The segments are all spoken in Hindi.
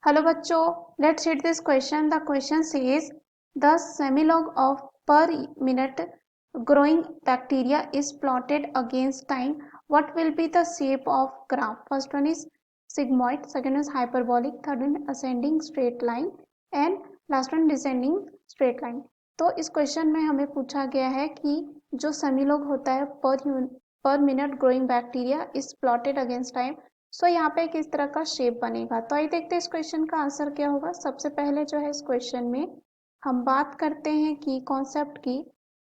हेलो बच्चों, let's read this question. The question says the semilog of per minute growing bacteria is plotted against time. What will be the shape of graph? First one is sigmoid, second is hyperbolic, third one ascending straight line and last one descending straight line. तो इस क्वेश्चन में हमें पूछा गया है कि जो सेमिलॉग होता है per minute growing bacteria is plotted against time. So यहाँ पे किस तरह का शेप बनेगा. तो आइए देखते हैं इस क्वेश्चन का आंसर क्या होगा. सबसे पहले जो है इस क्वेश्चन में हम बात करते हैं कि कॉन्सेप्ट की.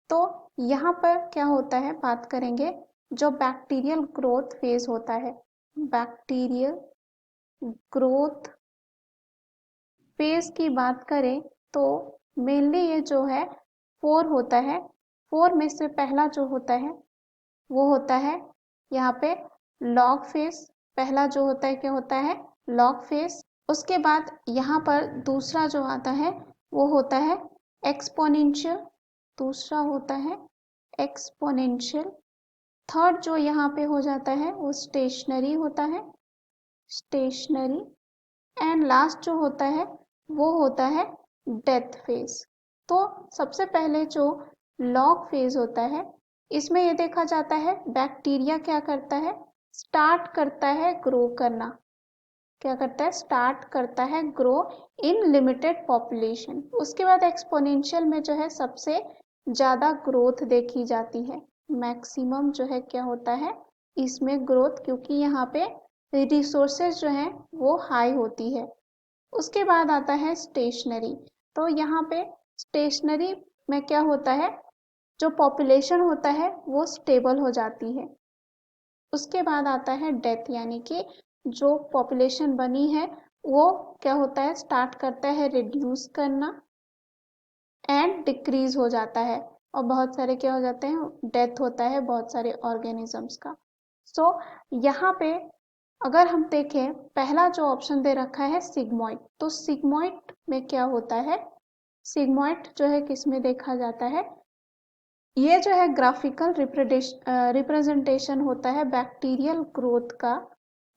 तो यहाँ पर क्या होता है, बात करेंगे जो बैक्टीरियल ग्रोथ फेज होता है. बैक्टीरियल ग्रोथ फेज की बात करें तो मेनली ये जो है 4 होता है. 4 में से पहला जो होता है वो होता है यहाँ पे लॉग फेज. पहला जो होता है क्या होता है, लॉग फेज. उसके बाद यहाँ पर दूसरा जो आता है वो होता है एक्सपोनेंशियल. दूसरा होता है एक्सपोनेंशियल. थर्ड जो यहाँ पे हो जाता है वो स्टेशनरी होता है, स्टेशनरी. एंड लास्ट जो होता है वो होता है डेथ फेज. तो सबसे पहले जो लॉग फेज होता है इसमें ये देखा जाता है बैक्टीरिया क्या करता है, स्टार्ट करता है ग्रो करना. क्या करता है, स्टार्ट करता है ग्रो इन लिमिटेड पॉपुलेशन. उसके बाद एक्सपोनेंशियल में जो है सबसे ज़्यादा ग्रोथ देखी जाती है. मैक्सिमम जो है क्या होता है इसमें ग्रोथ, क्योंकि यहाँ पे रिसोर्सेज जो है वो हाई होती है. उसके बाद आता है स्टेशनरी. तो यहाँ पे स्टेशनरी में क्या होता है, जो पॉपुलेशन होता है वो स्टेबल हो जाती है. उसके बाद आता है डेथ, यानी कि जो पॉपुलेशन बनी है वो क्या होता है, स्टार्ट करता है रिड्यूस करना एंड डिक्रीज हो जाता है. और बहुत सारे क्या हो जाते हैं, डेथ होता है बहुत सारे ऑर्गेनिजम्स का. सो यहाँ पे अगर हम देखें पहला जो ऑप्शन दे रखा है सिग्मॉइड. तो सिग्मॉइड में क्या होता है, सिग्मॉइड जो है किस में देखा जाता है, ये जो है ग्राफिकल रिप्रेजेंटेशन होता है बैक्टीरियल ग्रोथ का.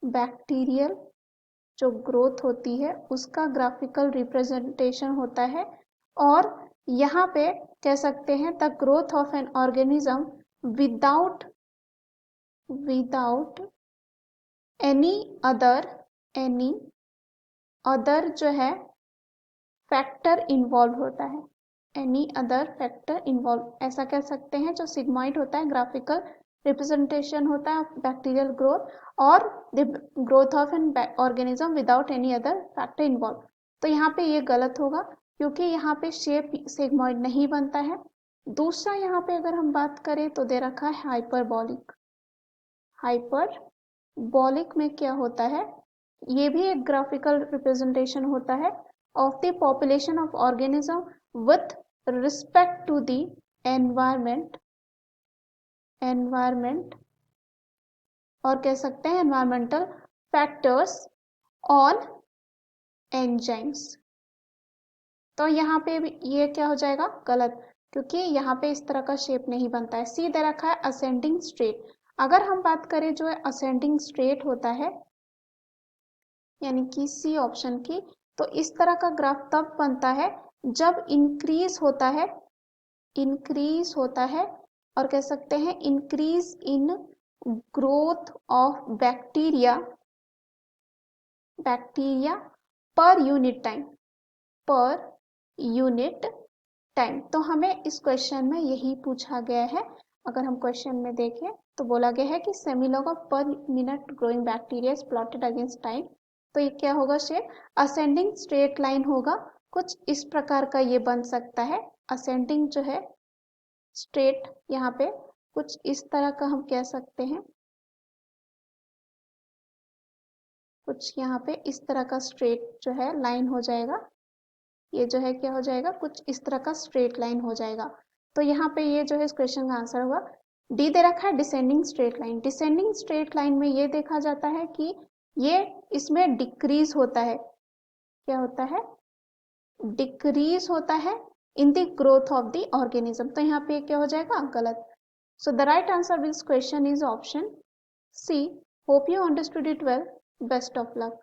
बैक्टीरियल जो ग्रोथ होती है उसका ग्राफिकल रिप्रेजेंटेशन होता है. और यहाँ पे कह सकते हैं the growth of an organism without any other जो है फैक्टर इन्वॉल्व होता है. एनी अदर फैक्टर इन्वॉल्व, ऐसा कह सकते हैं. जो सिग्मॉइड होता है ग्राफिकल रिप्रेजेंटेशन होता है बैक्टीरियल ग्रोथ और the growth of an organism without any other factor involve. तो यहाँ पे ये गलत होगा क्योंकि यहाँ पे शेप सिग्मॉइड नहीं बनता है. दूसरा यहाँ पे अगर हम बात करें तो दे रखा है हाइपरबॉलिक. हाइपरबॉलिक में क्या होता है, ये भी एक ग्राफिकल रिप्रेजेंटेशन होता है of the population of organism with respect to the environment और कह सकते हैं environmental factors on enzymes. तो यहाँ पे ये क्या हो जाएगा, गलत, क्योंकि यहाँ पे इस तरह का शेप नहीं बनता है. सी दे रखा है असेंडिंग स्ट्रेट. अगर हम बात करें जो है असेंडिंग स्ट्रेट होता है यानी कि सी ऑप्शन की, तो इस तरह का ग्राफ तब बनता है जब इंक्रीज होता है और कह सकते हैं increase in growth of bacteria per unit time. तो हमें इस क्वेश्चन में यही पूछा गया है. अगर हम क्वेश्चन में देखें तो बोला गया है कि semilog of per minute growing bacteria is plotted against time. तो ये क्या होगा, शेप असेंडिंग स्ट्रेट लाइन होगा. कुछ इस प्रकार का ये बन सकता है. असेंडिंग जो है स्ट्रेट, यहाँ पे कुछ इस तरह का हम कह सकते हैं. कुछ यहाँ पे इस तरह का स्ट्रेट जो है लाइन हो जाएगा. ये जो है क्या हो जाएगा, कुछ इस तरह का स्ट्रेट लाइन हो जाएगा. तो यहाँ पे ये जो है इस क्वेश्चन का आंसर होगा डी. दे रखा है descending straight line. Descending straight line में ये देखा जाता है कि ये इसमें डिक्रीज होता है. क्या होता है, डिक्रीज होता है in the growth of the organism. तो यहाँ पे क्या हो जाएगा, गलत. So the right answer this question is option C. Hope you understood it well. Best of luck.